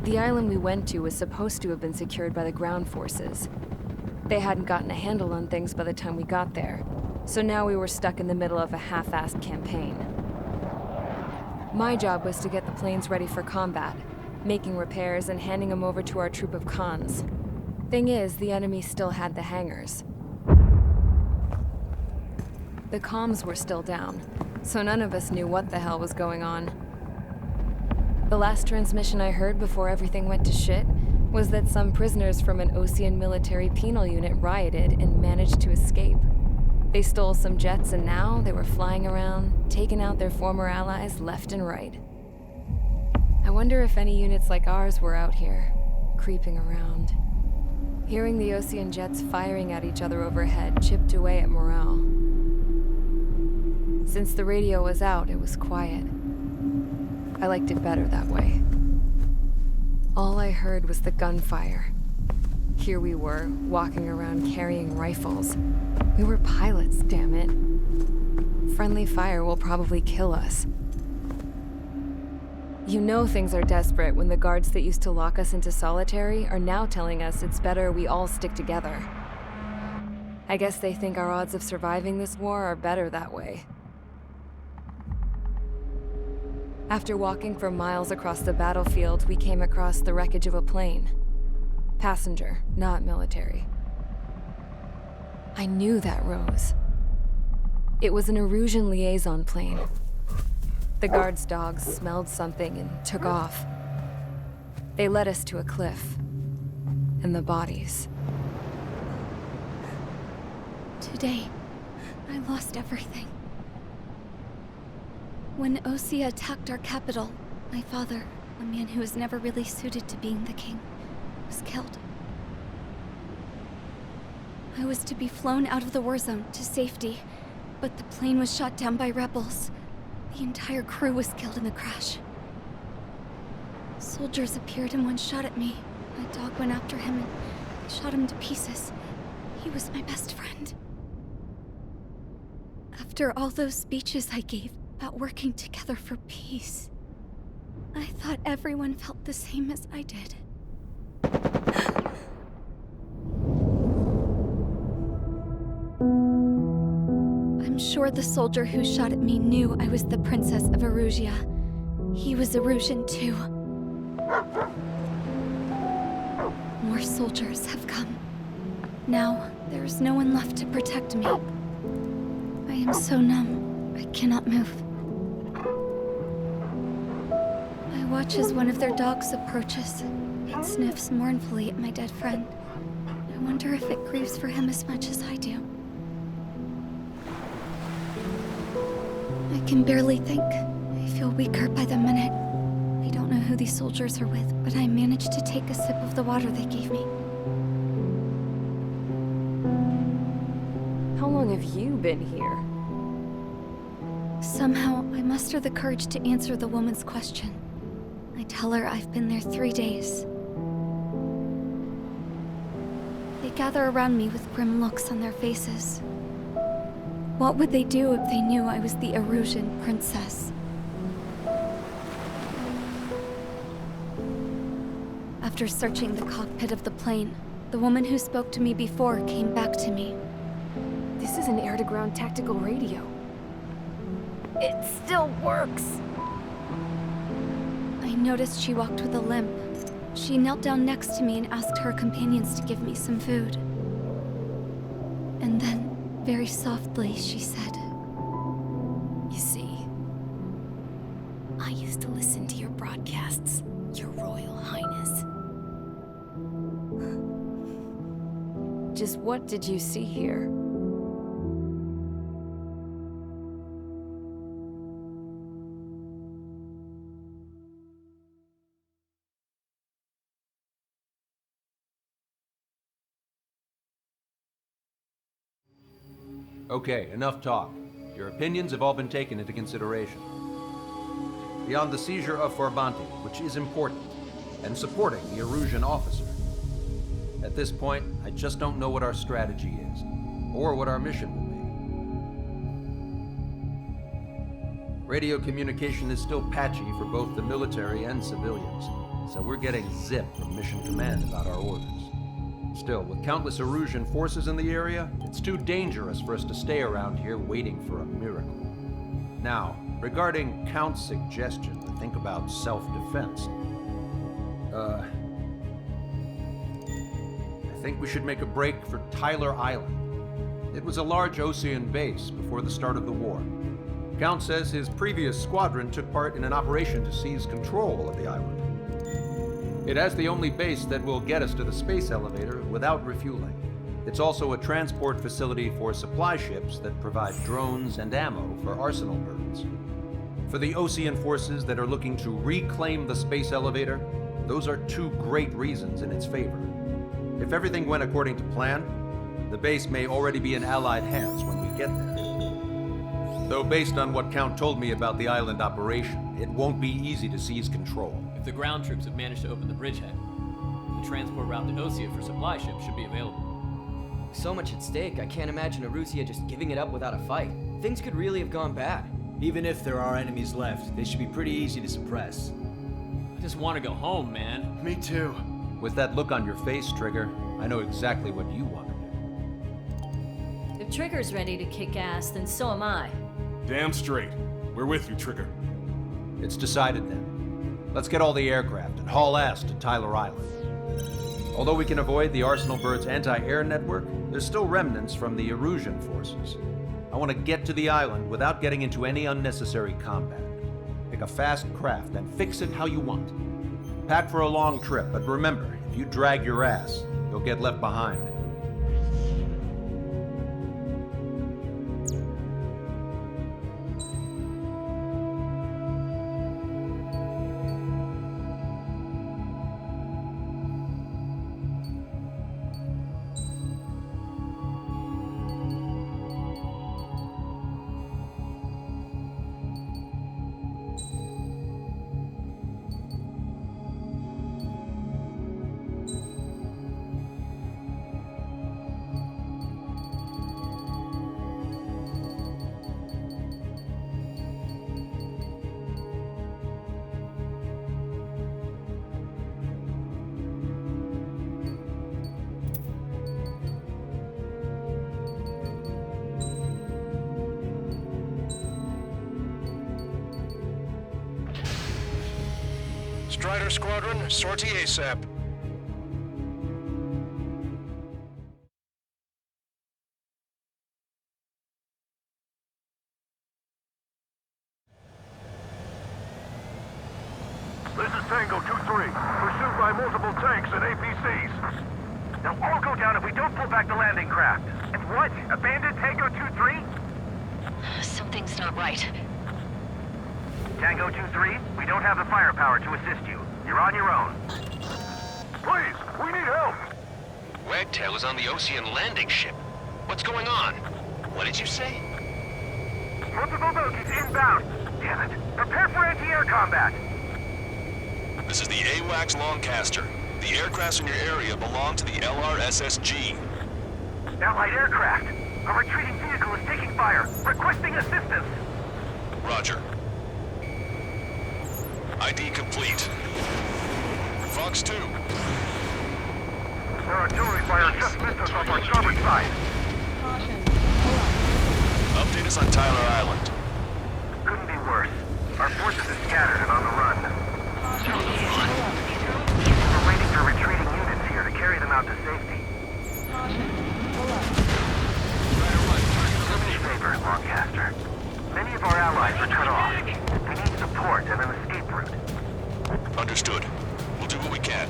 The island we went to was supposed to have been secured by the ground forces. They hadn't gotten a handle on things by the time we got there, so now we were stuck in the middle of a half-assed campaign. My job was to get the planes ready for combat, making repairs and handing them over to our troop of cons. Thing is, the enemy still had the hangars. The comms were still down, so none of us knew what the hell was going on. The last transmission I heard before everything went to shit was that some prisoners from an Osean military penal unit rioted and managed to escape. They stole some jets and now they were flying around, taking out their former allies left and right. I wonder if any units like ours were out here, creeping around. Hearing the Osean jets firing at each other overhead chipped away at morale. Since the radio was out, it was quiet. I liked it better that way. All I heard was the gunfire. Here we were, walking around carrying rifles. We were pilots, damn it. Friendly fire will probably kill us. You know things are desperate when the guards that used to lock us into solitary are now telling us it's better we all stick together. I guess they think our odds of surviving this war are better that way. After walking for miles across the battlefield, we came across the wreckage of a plane. Passenger, not military. I knew that rose. It was an Erusian liaison plane. The guard's dogs smelled something and took off. They led us to a cliff. And the bodies. Today, I lost everything. When Osea attacked our capital, my father, a man who was never really suited to being the king, was killed. I was to be flown out of the war zone to safety, but the plane was shot down by rebels. The entire crew was killed in the crash. Soldiers appeared and one shot at me. My dog went after him and shot him to pieces. He was my best friend. After all those speeches I gave about working together for peace, I thought everyone felt the same as I did. I'm sure the soldier who shot at me knew I was the Princess of Erusia. He was Erusian too. More soldiers have come. Now, there is no one left to protect me. I am so numb, I cannot move. I watch as one of their dogs approaches. It sniffs mournfully at my dead friend. I wonder if it grieves for him as much as I do. I can barely think. I feel weaker by the minute. I don't know who these soldiers are with, but I managed to take a sip of the water they gave me. How long have you been here? Somehow, I muster the courage to answer the woman's question. I tell her I've been there 3 days. They gather around me with grim looks on their faces. What would they do if they knew I was the Erusian princess? After searching the cockpit of the plane, the woman who spoke to me before came back to me. This is an air-to-ground tactical radio. It still works! I noticed she walked with a limp. She knelt down next to me and asked her companions to give me some food. And then, very softly, she said, You see, I used to listen to your broadcasts, Your Royal Highness. Just what did you see here? Okay, enough talk. Your opinions have all been taken into consideration. Beyond the seizure of Farbanti, which is important, and supporting the Erusian officer. At this point, I just don't know what our strategy is, or what our mission will be. Radio communication is still patchy for both the military and civilians. so we're getting zip from Mission Command about our orders. Still, with countless Erusian forces in the area, it's too dangerous for us to stay around here waiting for a miracle. Now, regarding Count's suggestion to think about self-defense, I think we should make a break for Tyler Island. It was a large Osean base before the start of the war. Count says his previous squadron took part in an operation to seize control of the island. It has the only base that will get us to the space elevator without refueling. It's also a transport facility for supply ships that provide drones and ammo for arsenal birds. For the Osean forces that are looking to reclaim the space elevator, those are two great reasons in its favor. If everything went according to plan, the base may already be in Allied hands when we get there. Though based on what Count told me about the island operation, it won't be easy to seize control. If the ground troops have managed to open the bridgehead, the transport route to Osea for supply ships should be available. So much at stake, I can't imagine Erusia just giving it up without a fight. Things could really have gone bad. Even if there are enemies left, they should be pretty easy to suppress. I just want to go home, man. Me too. With that look on your face, Trigger, I know exactly what you want to do. If Trigger's ready to kick ass, then so am I. Damn straight. We're with you, Trigger. It's decided then. Let's get all the aircraft and haul ass to Tyler Island. Although we can avoid the Arsenal Bird's anti-air network, there's still remnants from the Erusian forces. I want to get to the island without getting into any unnecessary combat. Pick a fast craft and fix it how you want. Pack for a long trip, but remember, if you drag your ass, you'll get left behind. Strider Squadron, sortie ASAP. This is Tango 2-3, pursued by multiple tanks and APCs. They'll all go down if we don't pull back the landing craft. And what? Abandon Tango 2-3? Something's not right. Tango 2-3, we don't have the firepower to assist you. You're on your own. Please, we need help! Wagtail is on the Osean landing ship. What's going on? What did you say? Multiple bogies inbound. Damn it. Prepare for anti-air combat. This is the AWACS Longcaster. The aircrafts in your area belong to the LRSSG. Allied aircraft. A retreating vehicle is taking fire. Requesting assistance. Roger. ID complete. Fox 2. Their artillery fire just missed us off our starboard side. Update us on Tyler Island. Couldn't be worse. Our forces are scattered and on the run. We're waiting for retreating units here to carry them out to safety. Do me a favor, Longcaster. Many of our allies are cut off. We need support and an escape route. Understood. We'll do what we can.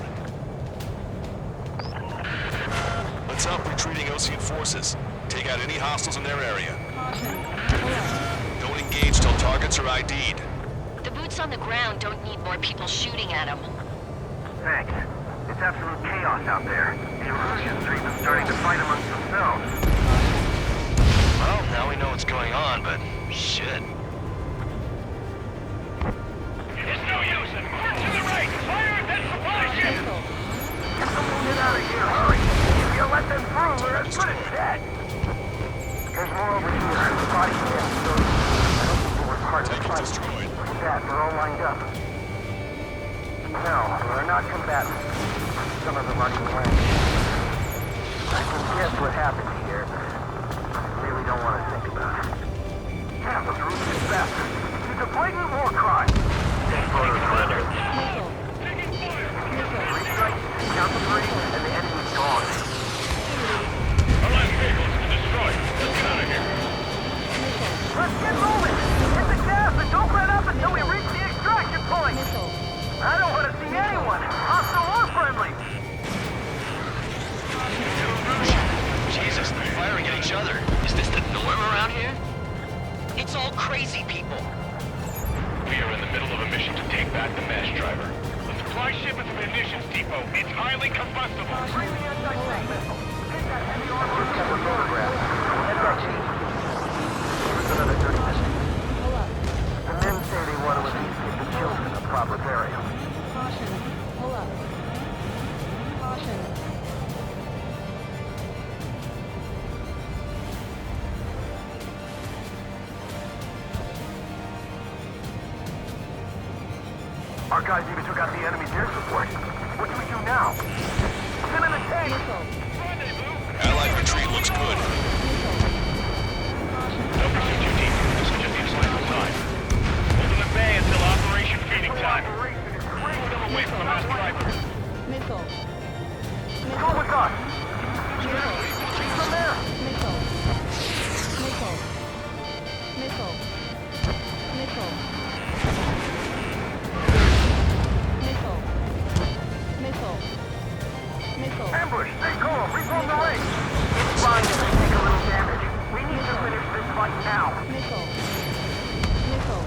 Let's help retreating Osean forces. Take out any hostiles in their area. Don't engage till targets are ID'd. The boots on the ground don't need more people shooting at them. Thanks. It's absolute chaos out there. The Erusians are even starting to fight amongst themselves. Well, now we know what's going on, but shit. It's no use! To the right! Fire at that supply ship! Get out of here, hurry! If you let them through, we're as good as dead! There's more over here. Body cams show you. I don't think it was hard to fight. Destroyed. Look at that, they're all lined up. No, we're not combatants. Some of them aren't even landing. I can guess what happened here. I really don't want to think about it. Yeah, those ruthless bastards. It's a blatant war crime. Take photos, Commander. Three strikes, count to 3, and the enemy's gone. Our last vehicle's been destroyed. Let's get out of here. Let's get moving! Hit the gas and don't let up until we reach the extraction point! I don't want to see anyone, hostile or friendly! Jesus, they're firing at each other. Is this the norm around here? It's all crazy people. We are in the middle of a mission to take back the mass driver. The supply ship is a munitions depot. It's highly combustible. Bring the anti-tank missile. Hit that heavy armor. Just got a photograph. Head back east. Give us another 30 minutes. The men say they want to at least give the children a proper burial. Caution. Pull up. Caution. Our guys even took out the enemy's air support. What do we do now? Send in a tank! Allied retreat looks good. Don't pursue too deep. This will just be a slice of time. Hold them at bay until operation feeding time. Move them away from the mass driver. Missile. Go with us! Retreat from there! Missile. Missile. Missile. Missile. Missile. Missile. Missile. Ambush! Stay calm! Reform the ring! It's fine if we take a little damage. We need to finish this fight now! Missile. Missile.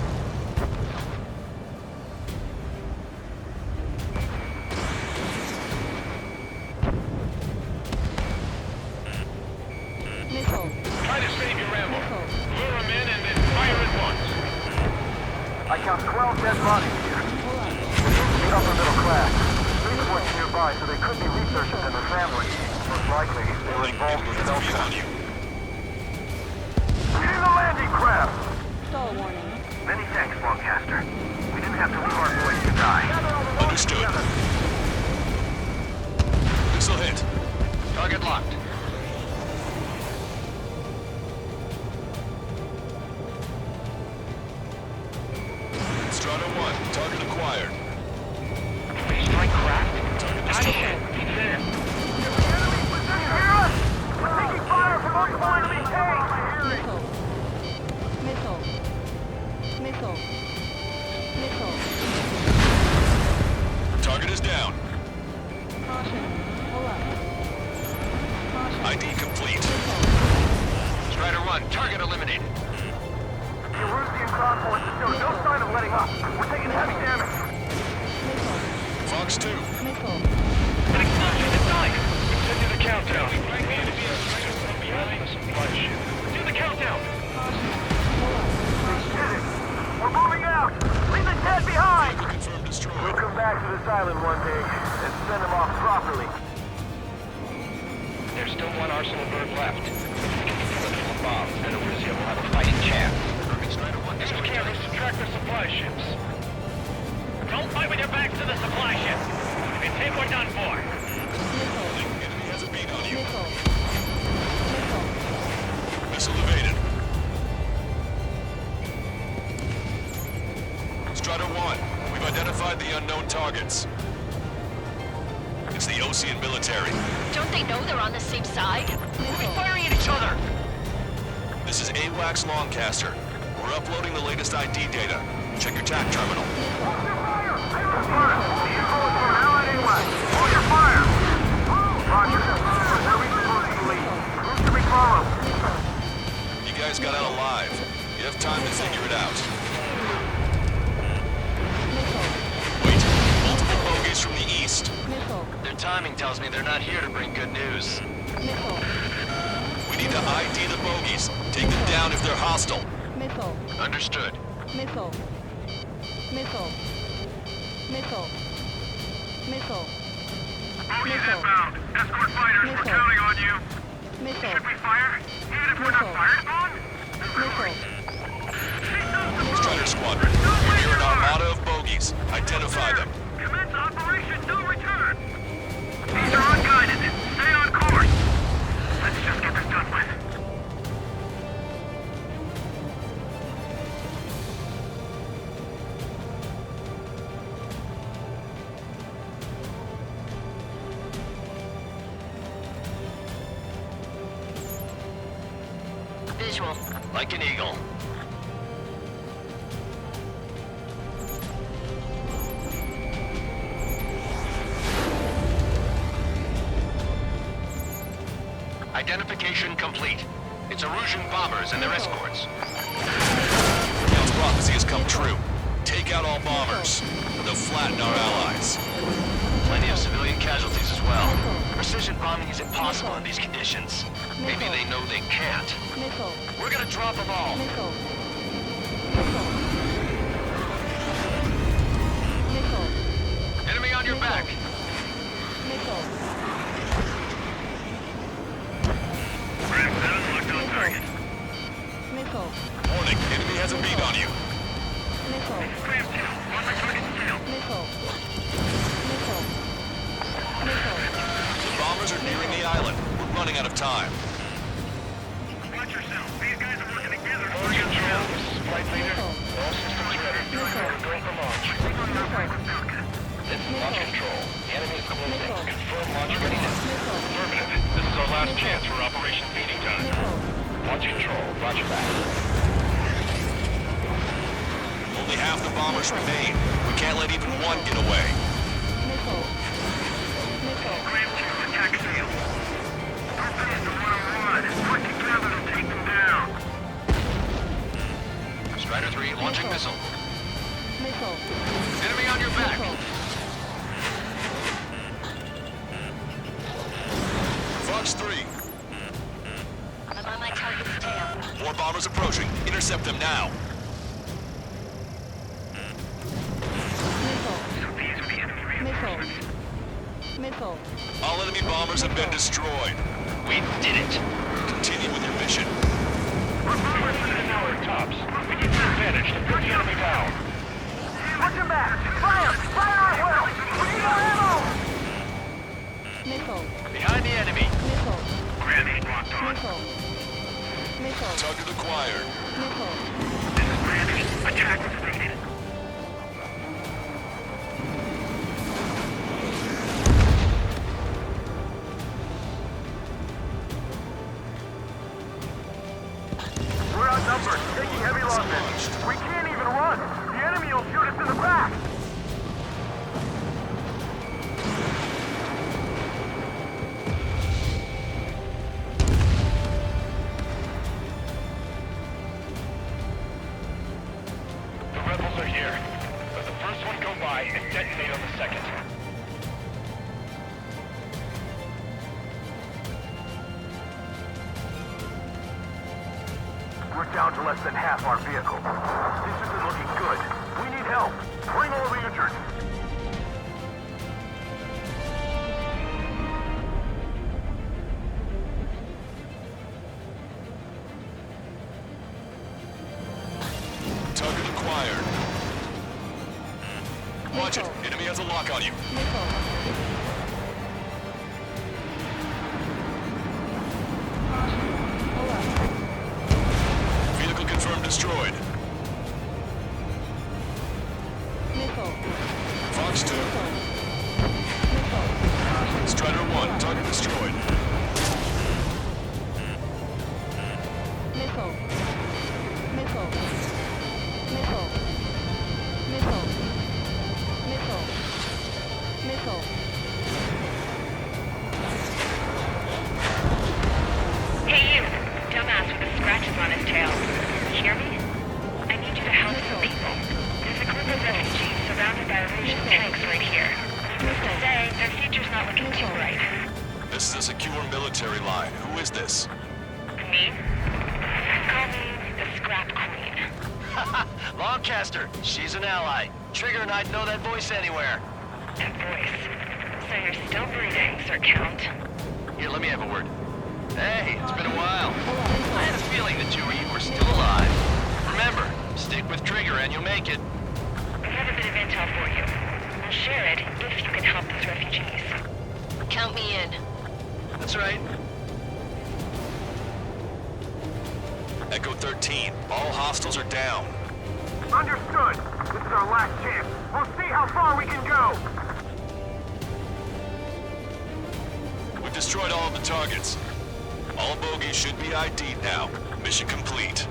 Missile. Try to save your ammo. Missile. Lure them in and then fire at once. I count 12 dead bodies here. Pull up. The upper middle class. Police work nearby, so they could be researchers and their families. Most likely, they were involved with Delta. Leading the landing craft! Stall warning. Many thanks, Lancaster. We didn't have to leave our boys to die. Understood. This'll hit. Target locked. Strata 1, target acquired. Strike cracked. Target destroyed. Hear us? We're taking fire from multiple enemy tanks! Missile. Missile. Missile. Missile. Target is down. Caution. Pull up. Caution. ID complete. Strider 1, target eliminated. The Erusian ground forces show no sign of letting up. We're taking heavy damage. Missile. Fox 2. Missile. An explosion inside. Continue the countdown. The enemy is from behind the supply ship. Do the countdown. Caution. Pull up. Did it! We're moving out! Leave the dead behind! Vehicle confirmed destroyed. We'll come back to this island one day and send them off properly. There's still one arsenal bird left. If we can kill it full of bombs, then Erusea will have a fighting chance. Strider 1, Use the cameras to track the supply ships. Don't fight with your backs to the supply ship. If you take, we're done for. Missile. Enemy has a beat on you. Missile. Missile. Missile evaded. Strider 1, we've identified the unknown targets. It's the Osean military. Don't they know they're on the same side? We'll be firing at each other. This is AWACS Lancaster. We're uploading the latest ID data. Check your TAC terminal. Hold your fire! Fire! The info is from Allied AWACS. Hold your fire! Roger. Where are we supposed to lead? Who should we follow? You guys got out alive. You have time to figure it out. Wait, multiple bogies from the east. Missile. Their timing tells me they're not here to bring good news. Missile. We need to ID the bogies. Take them down if they're hostile. Missile. Understood. Missile. Missile. Missile. Missile. Missile. Inbound. Escort fighters, Missile. we're counting on you. Missile. Should we fire? Even if we're not Missile. fired upon? Missile. Strider Squadron, we're near an armada of bogies. Identify them. Commence Visual. Like an eagle. Identification complete. It's Erusian bombers and their escorts. Count's prophecy has come true. Take out all bombers. They'll flatten our allies. Plenty of civilian casualties as well. Precision bombing is impossible in these conditions. Maybe they know they can't. Missile. We're gonna drop them all. Missile. Missile. Missile. Enemy on your back. Missile. Missile. Warning, enemy has a bead on you. Missile. Missile. Missile. Missile. The bombers are nearing the island. We're running out of time. Watch yourself. These guys are working together. Force control. This is Flight Leader. All systems ready. Go for launch. This is launch control. The enemy is closing. Confirm launch readiness. Affirmative. This is our last chance for Operation Feeding Time. Launch control. Roger that. Only half the bombers remain. We can't let even one get away. Missile. Missile. Graham 2, attack sail. Don't finish the one-on-one. Put together to take them down. Strider 3 launching missile. Missile. Enemy on your back. Fox 3. I'm on my target's tail. More bombers approaching. Intercept them now. Missile. Missile. All enemy bombers have been destroyed. We did it. Continue with your mission. We're bombers in our tops. We need the advantage to put the enemy down. Watch him back! Fire! Fire at will! We need our ammo! Missile. Behind the enemy. Missile. Granny locked on. Missile. Missile. Target acquired. Missile. This is Granny. Attack was needed. We're outnumbered, taking heavy losses. We can't even run. The enemy will shoot us in the back. The rebels are here. Let the first one go by and detonate on the second. We're down to less than half our vehicle. This isn't looking good. We need help. Bring all the injured. Target acquired. Watch it. Enemy has a lock on you. Vehicle confirmed destroyed. Missile. Fox 2. Strider 1. Target destroyed. Missile. Missile. Missile. Missile. Missile. Missile. Hey you! Dumbass with the scratches on his tail. You hear me? I need you to help some people. There's a group of refugees surrounded by Erusian tanks right here. Needless to say, their future's not looking too bright. This is a secure military line. Who is this? Me? Call me the Scrap Queen. Lancaster. She's an ally. Trigger and I'd know that voice anywhere. That voice. So you're still breathing, Sir Count. Here, let me have a word. Hey, it's been a while. I had a feeling the two of you were still alive. Remember, stick with Trigger and you'll make it. I have a bit of intel for you. I'll share it if you can help those refugees. Count me in. That's right. Echo 13. All hostiles are down. Understood. This is our last chance. We'll see how far we can go. We've destroyed all of the targets. All bogies should be ID'd now. Mission complete.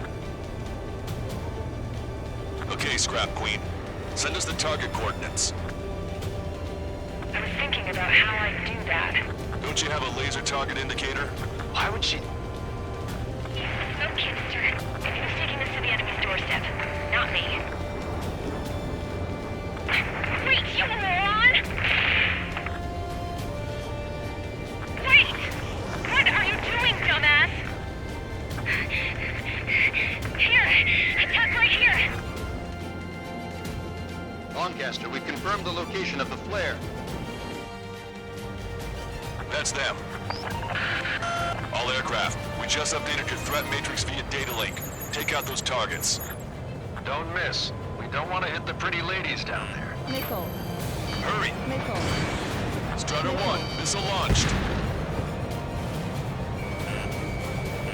Okay, Scrap Queen. Send us the target coordinates. I was thinking about how I'd do that. Don't you have a laser target indicator? Why would she... So, Kinster, if he was taking this to the enemy's doorstep, not me. Wait, you moron! Wait! What are you doing, dumbass? Here! Attack right here! Lancaster, we've confirmed the location of the flare. That's them. All aircraft, we just updated your threat matrix via data link. Take out those targets. Don't miss. We don't want to hit the pretty ladies down there. Missile. Hurry! Missile. Strider 1, missile launched.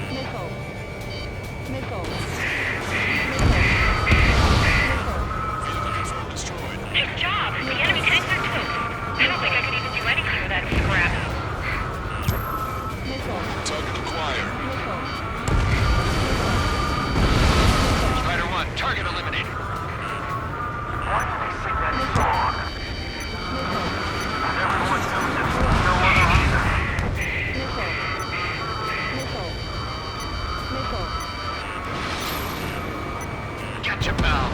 Missile. Missile. Vehicle control destroyed. Good job! The enemy tanks are close. I don't think I could even do anything with that scrap. Missile. Target acquired. Missile. Strider 1, target eliminated. Why do they sing that song? Everyone knows it. No other either. Missile. Missile. Missile. Gotcha, pal.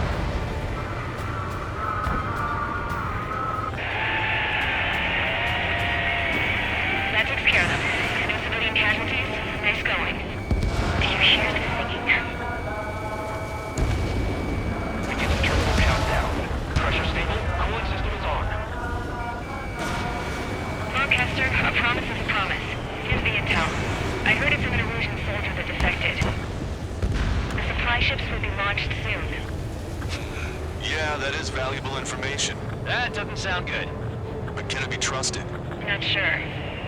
That takes care of them. No civilian casualties. Nice going. Do you hear the singing? Begin turbo countdown. Pressure stable. Cooling system is on. Lancaster, a promise is a promise. Here's the intel. I heard it from an Erusian soldier that defected. The supply ships will be launched soon. Yeah, that is valuable information. That doesn't sound good. But can it be trusted? Not sure.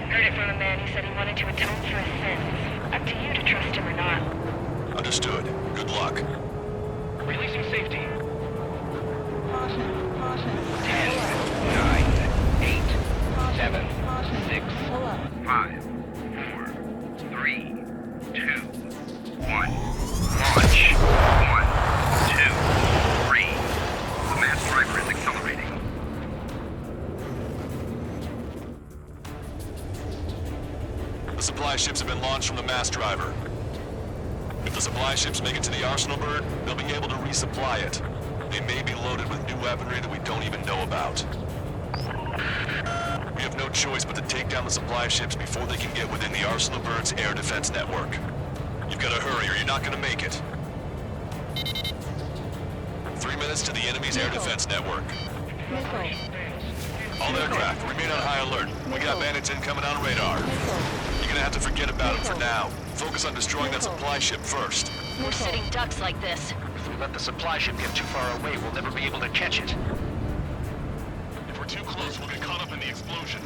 Heard it from a man who said he wanted to atone for his sins. Up to you to trust him or not. Understood. Good luck. Releasing safety. Caution. Caution. 10, 9, 8, 7, Caution. 6, Pull up. 5, 4, 3, 2, 1. Launch. 1, 2, 3. The mass driver is accelerating. The supply ships have been launched from the mass driver. If the supply ships make it to the Arsenal bird, they'll be able to resupply it. They may be loaded with new weaponry that we don't even know about. We have no choice but to take down the supply ships before they can get within the Arsenal bird's air defense network. You've got to hurry or you're not going to make it. 3 minutes to the enemy's air defense network. Missile. All aircraft, remain on high alert. We got bandits incoming on radar. You're gonna have to forget about them for now. Focus on destroying that supply ship first. We're sitting ducks like this. If we let the supply ship get too far away, we'll never be able to catch it. If we're too close, we'll get caught up in the explosion.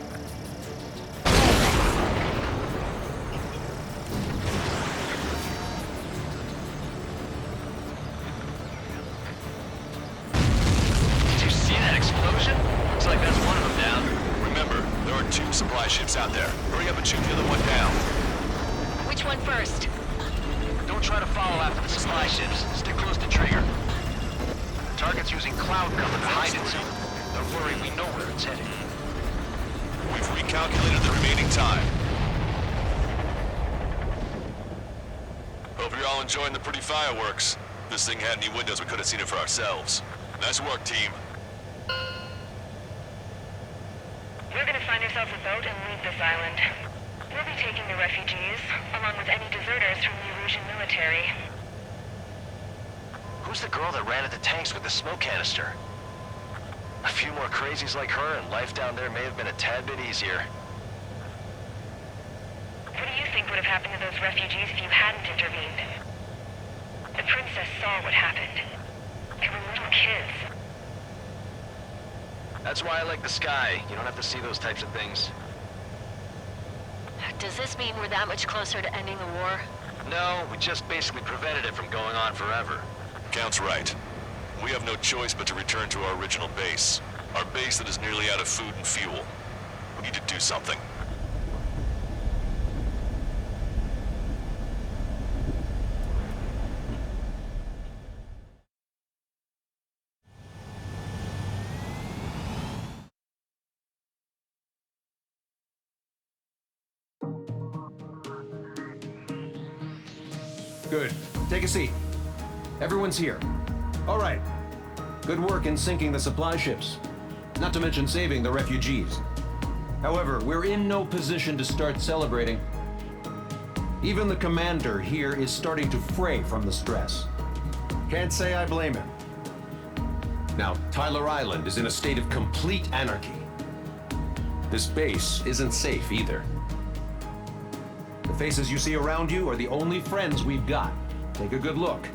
Did you see that explosion? Looks like that's one of them down. Remember, there are 2 supply ships out there. Hurry up and shoot the other one down. Which one first? Don't try to follow after the supply ships. Stick close to Trigger. The target's using cloud cover to hide itself. Don't worry, we know where it's headed. We've recalculated the remaining time. Hope you're all enjoying the pretty fireworks. If this thing had any windows, we could have seen it for ourselves. Nice work, team. We're gonna find ourselves a boat and leave this island. We'll be taking the refugees, along with any deserters from the Erusian military. Who's the girl that ran at the tanks with the smoke canister? A few more crazies like her, and life down there may have been a tad bit easier. What do you think would have happened to those refugees if you hadn't intervened? The princess saw what happened. They were little kids. That's why I like the sky. You don't have to see those types of things. Does this mean we're that much closer to ending the war? No, we just basically prevented it from going on forever. Count's right. We have no choice but to return to our original base. Our base that is nearly out of food and fuel. We need to do something. Good. Take a seat. Everyone's here. All right. Good work in sinking the supply ships. Not to mention saving the refugees. However, we're in no position to start celebrating. Even the commander here is starting to fray from the stress. Can't say I blame him. Now, Tyler Island is in a state of complete anarchy. This base isn't safe either. The faces you see around you are the only friends we've got. Take a good look.